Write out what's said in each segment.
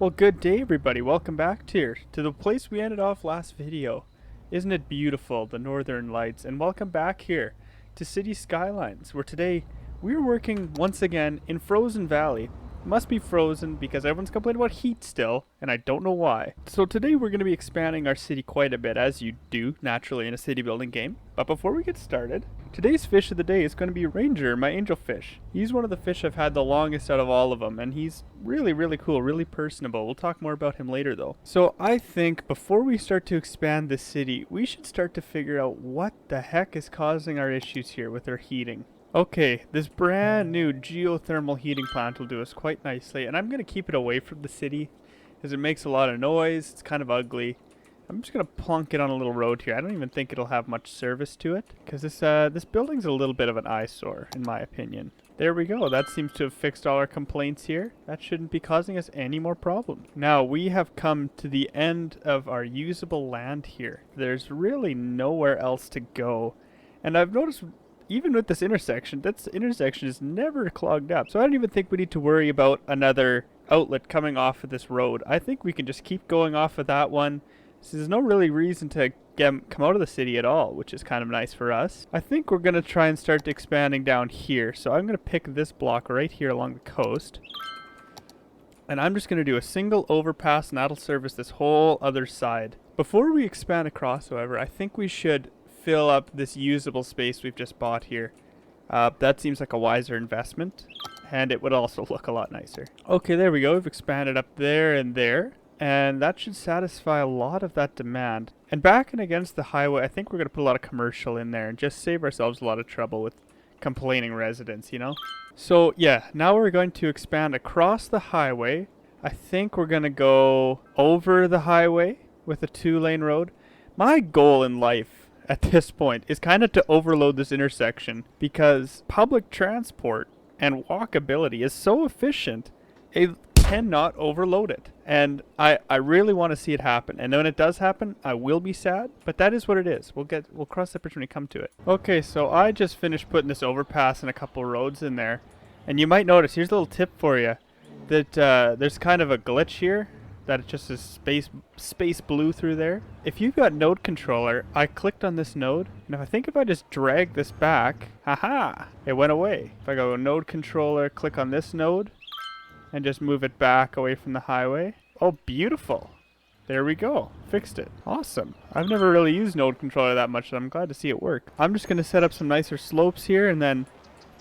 Well, good day everybody. Welcome back to the place we ended off last video. Isn't it beautiful, the northern lights? And welcome back here to City Skylines, where today we're working once again in Frozen Valley. It must be frozen because everyone's complaining about heat still, and I don't know why. So today we're going to be expanding our city quite a bit, as you do naturally in a city building game. But before we get started, today's fish of the day is going to be Ranger, my angelfish. He's one of the fish I've had the longest out of all of them, and he's really cool, really personable. We'll talk more about him later though. So I think before we start to expand this city, we should start to figure out what the heck is causing our issues here with our heating. Okay, this brand new geothermal heating plant will do us quite nicely, and I'm going to keep it away from the city because it makes a lot of noise. It's kind of ugly. I'm just going to plunk it on a little road here. I don't even think it'll have much service to it because this building's a little bit of an eyesore in my opinion. There we go. That seems to have fixed all our complaints here. That shouldn't be causing us any more problems. Now we have come to the end of our usable land here. There's really nowhere else to go, and I've noticed even with this intersection is never clogged up. So I don't even think we need to worry about another outlet coming off of this road. I think we can just keep going off of that one. So there's no really reason to come out of the city at all, which is kind of nice for us. I think we're going to try and start expanding down here. So I'm going to pick this block right here along the coast. And I'm just going to do a single overpass, and that'll service this whole other side. Before we expand across, however, I think we should fill up this usable space we've just bought here. That seems like a wiser investment, and it would also look a lot nicer. Okay, there we go. We've expanded up there, and that should satisfy a lot of that demand. And backing against the highway, I think we're going to put a lot of commercial in there and just save ourselves a lot of trouble with complaining residents, you know? So yeah, now we're going to expand across the highway. I think we're going to go over the highway with a 2-lane road. My goal in life at this point is kind of to overload this intersection because public transport and walkability is so efficient, it cannot overload it. And I really want to see it happen. And when it does happen, I will be sad, but that is what it is. We'll cross that bridge when we come to it. Okay, so I just finished putting this overpass and a couple roads in there. And you might notice, here's a little tip for you, that there's kind of a glitch here. That it just is space blue through there. If you've got node controller, I clicked on this node, and if I just drag this back, haha, it went away. If I go node controller, click on this node, and just move it back away from the highway. Oh, beautiful. There we go. Fixed it. Awesome. I've never really used node controller that much, so I'm glad to see it work. I'm just going to set up some nicer slopes here, and then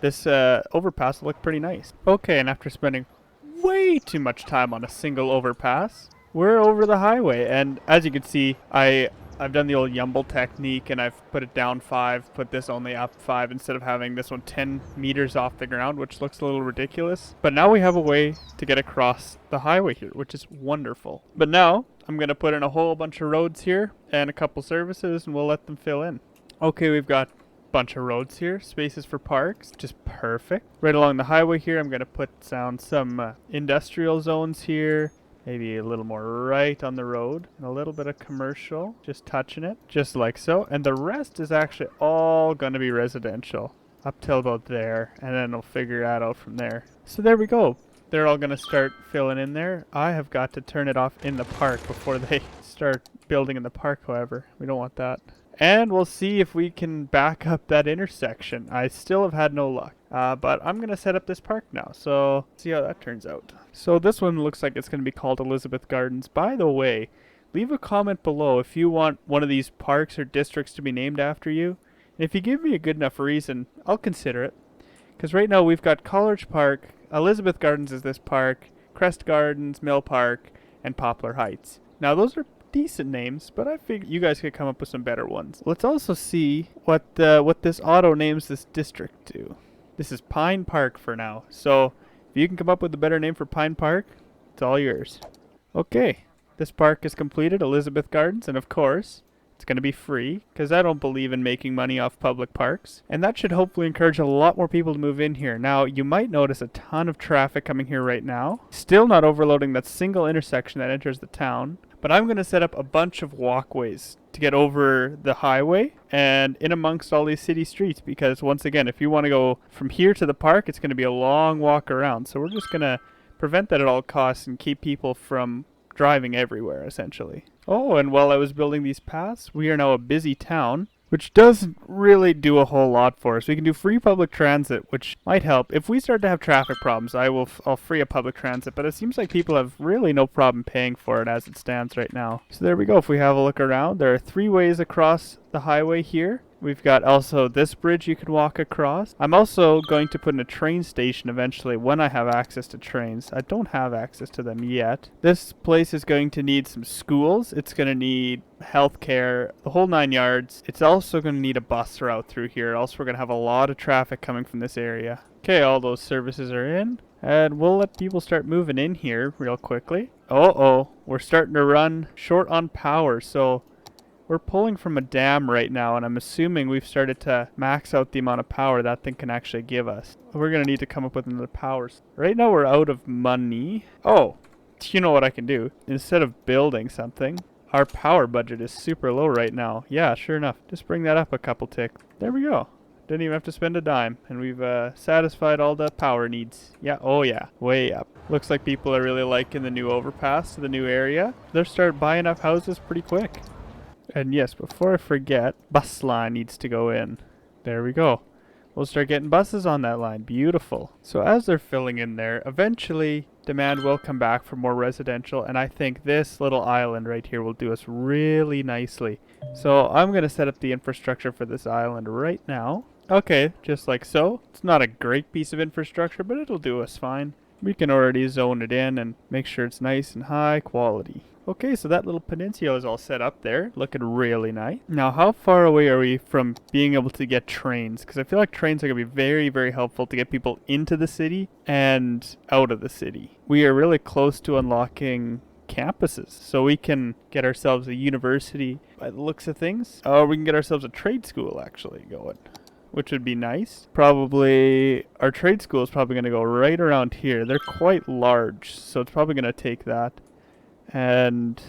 this overpass will look pretty nice. Okay, and after spending way too much time on a single overpass, we're over the highway, and as you can see, I've done the old Yumble technique, and I've put it down 5, put this only up 5 instead of having this one 10 meters off the ground, which looks a little ridiculous. But now we have a way to get across the highway here, which is wonderful. But now I'm going to put in a whole bunch of roads here and a couple services, and we'll let them fill in. Okay, we've got bunch of roads here, spaces for parks, just perfect. Right along the highway here, I'm going to put down some industrial zones here, maybe a little more right on the road, and a little bit of commercial, just touching it, just like so. And the rest is actually all going to be residential up till about there, and then we'll figure that out from there. So there we go. They're all going to start filling in there. I have got to turn it off in the park before they start building in the park, however. We don't want that. And we'll see if we can back up that intersection. I still have had no luck. But I'm going to set up this park now. So see how that turns out. So this one looks like it's going to be called Elizabeth Gardens. By the way, leave a comment below if you want one of these parks or districts to be named after you. And if you give me a good enough reason, I'll consider it. Because right now we've got College Park, Elizabeth Gardens is this park, Crest Gardens, Mill Park, and Poplar Heights. Now those are decent names, but I figured you guys could come up with some better ones. Let's also see what this auto names this district to. This is Pine Park for now. So if you can come up with a better name for Pine Park, it's all yours. Okay, this park is completed, Elizabeth Gardens, and of course, it's going to be free because I don't believe in making money off public parks. And that should hopefully encourage a lot more people to move in here. Now, you might notice a ton of traffic coming here right now. Still not overloading that single intersection that enters the town. But I'm going to set up a bunch of walkways to get over the highway and in amongst all these city streets because, once again, if you want to go from here to the park, it's going to be a long walk around. So we're just going to prevent that at all costs and keep people from driving everywhere, essentially. Oh, and while I was building these paths, we are now a busy town, which doesn't really do a whole lot for us. We can do free public transit, which might help. If we start to have traffic problems, I'll free up public transit, but it seems like people have really no problem paying for it as it stands right now. So there we go. If we have a look around, there are 3 ways across the highway here. We've got also this bridge you can walk across. I'm also going to put in a train station eventually when I have access to trains. I don't have access to them yet. This place is going to need some schools. It's going to need healthcare, the whole 9 yards. It's also going to need a bus route through here. Also, we're going to have a lot of traffic coming from this area. Okay, all those services are in. And we'll let people start moving in here real quickly. Uh-oh, we're starting to run short on power, so we're pulling from a dam right now, and I'm assuming we've started to max out the amount of power that thing can actually give us. We're going to need to come up with another power. Right now we're out of money. Oh, you know what I can do? Instead of building something, our power budget is super low right now. Yeah, sure enough. Just bring that up a couple ticks. There we go. Didn't even have to spend a dime, and we've satisfied all the power needs. Yeah, oh yeah, way up. Looks like people are really liking the new overpass to the new area. They'll start buying up houses pretty quick. And yes, before I forget, bus line needs to go in. There we go. We'll start getting buses on that line. Beautiful. So as they're filling in there, eventually demand will come back for more residential, and I think this little island right here will do us really nicely. So I'm going to set up the infrastructure for this island right now. Okay, just like so. It's not a great piece of infrastructure, but it'll do us fine. We can already zone it in and make sure it's nice and high quality. Okay, so that little peninsula is all set up there, looking really nice. Now, how far away are we from being able to get trains? Because I feel like trains are going to be very, very helpful to get people into the city and out of the city. We are really close to unlocking campuses, so we can get ourselves a university by the looks of things. Or we can get ourselves a trade school actually going, which would be nice. Probably, our trade school is probably going to go right around here. They're quite large, so it's probably going to take that. And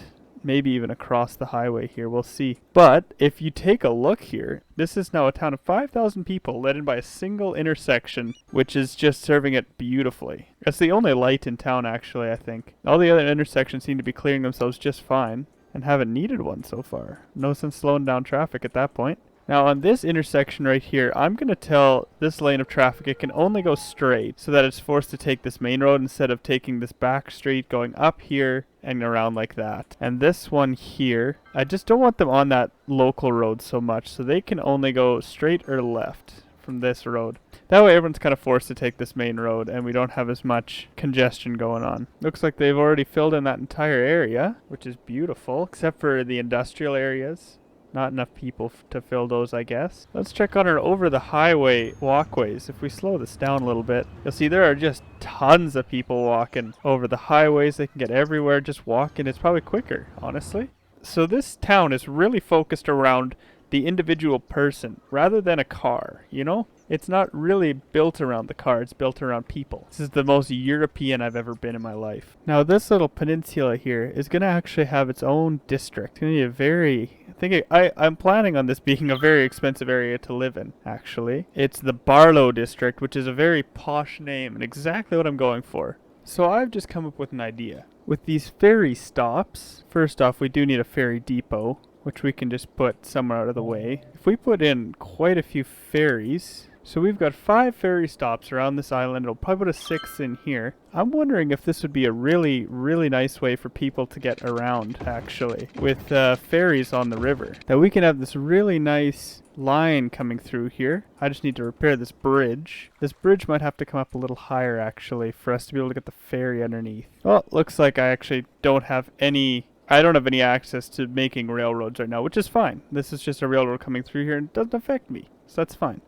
maybe even across the highway here, we'll see. But if you take a look here, this is now a town of 5,000 people led in by a single intersection, which is just serving it beautifully. That's the only light in town actually, I think. All the other intersections seem to be clearing themselves just fine and haven't needed one so far. No sense slowing down traffic at that point. Now on this intersection right here, I'm going to tell this lane of traffic it can only go straight so that it's forced to take this main road instead of taking this back street going up here and around like that. And this one here, I just don't want them on that local road so much, so they can only go straight or left from this road. That way everyone's kind of forced to take this main road and we don't have as much congestion going on. Looks like they've already filled in that entire area, which is beautiful, except for the industrial areas. Not enough people to fill those, I guess. Let's check on our over the highway walkways. If we slow this down a little bit, you'll see there are just tons of people walking over the highways. They can get everywhere just walking. It's probably quicker, honestly. So this town is really focused around the individual person rather than a car, you know? It's not really built around the car, it's built around people. This is the most European I've ever been in my life. Now this little peninsula here is going to actually have its own district. It's going to be a very, I'm planning on this being a very expensive area to live in, actually. It's the Barlow district, which is a very posh name and exactly what I'm going for. So I've just come up with an idea. With these ferry stops, first off we do need a ferry depot, which we can just put somewhere out of the way. If we put in quite a few ferries, so we've got 5 ferry stops around this island. It'll probably put a 6th in here. I'm wondering if this would be a really, really nice way for people to get around, actually, with ferries on the river. That we can have this really nice line coming through here. I just need to repair this bridge. This bridge might have to come up a little higher, actually, for us to be able to get the ferry underneath. Well, looks like I actually don't have any access to making railroads right now, which is fine. This is just a railroad coming through here and it doesn't affect me, so that's fine.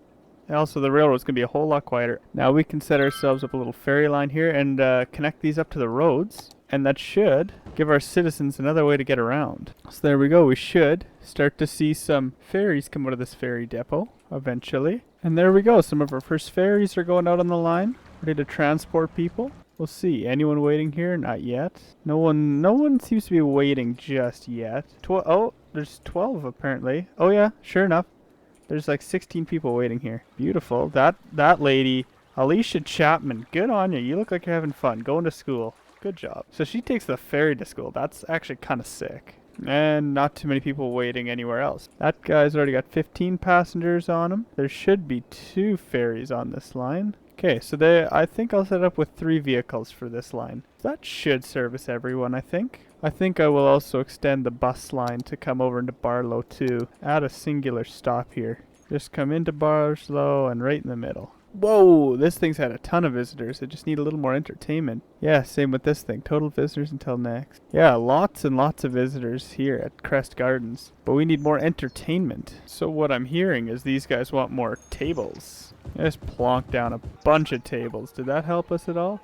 And also the railroad's going to be a whole lot quieter. Now we can set ourselves up a little ferry line here and connect these up to the roads, and that should give our citizens another way to get around. So there we go. We should start to see some ferries come out of this ferry depot eventually. And there we go. Some of our first ferries are going out on the line, ready to transport people. We'll see. Anyone waiting here? Not yet. No one seems to be waiting just yet. Oh, there's 12 apparently. Oh yeah, sure enough. There's like 16 people waiting here. Beautiful. That lady Alicia Chapman, good on you. You look like you're having fun going to school. Good job. So she takes the ferry to school. That's actually kind of sick. And not too many people waiting anywhere else. That guy's already got 15 passengers on him. There should be 2 ferries on this line. Okay, so I think I'll set up with 3 vehicles for this line. That should service everyone, I think. I think I will also extend the bus line to come over into Barlow too. Add a singular stop here. Just come into Barlow and right in the middle. Whoa, this thing's had a ton of visitors. I just need a little more entertainment. Yeah, same with this thing. Total visitors until next. Yeah, lots and lots of visitors here at Crest Gardens. But we need more entertainment. So what I'm hearing is these guys want more tables. I just plonked down a bunch of tables. Did that help us at all?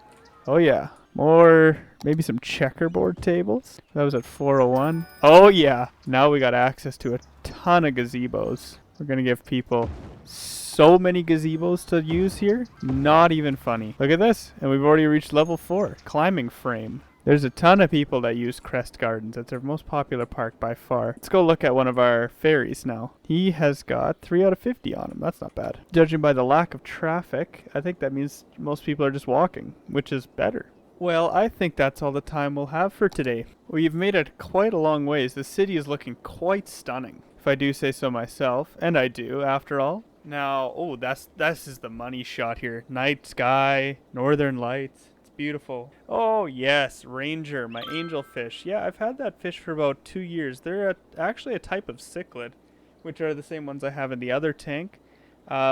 Oh yeah. More, maybe some checkerboard tables. That was at 401. Oh yeah. Now we got access to a ton of gazebos. We're going to give people so many gazebos to use here. Not even funny. Look at this. And we've already reached level 4. Climbing frame. There's a ton of people that use Crest Gardens. It's our most popular park by far. Let's go look at one of our ferries now. He has got 3 out of 50 on him. That's not bad. Judging by the lack of traffic, I think that means most people are just walking, which is better. Well, I think that's all the time we'll have for today. We've made it quite a long ways. The city is looking quite stunning, if I do say so myself. And I do, after all. Now, oh, this is the money shot here. Night sky, northern lights. It's beautiful. Oh, yes, Ranger, my angelfish. Yeah, I've had that fish for about 2 years. They're actually a type of cichlid, which are the same ones I have in the other tank,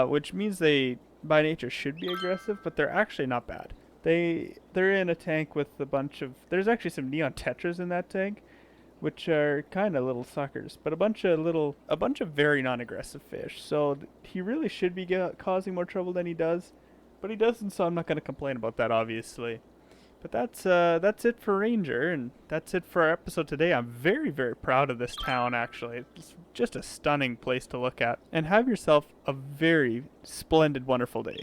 which means they, by nature, should be aggressive, but they're actually not bad. They're in a tank with a bunch of... There's actually some neon tetras in that tank, which are kind of little suckers, but a bunch of very non-aggressive fish. So he really should be causing more trouble than he does, but he doesn't. So I'm not going to complain about that, obviously. But that's it for Ranger, and that's it for our episode today. I'm very, very proud of this town. Actually, it's just a stunning place to look at. And have yourself a very splendid, wonderful day.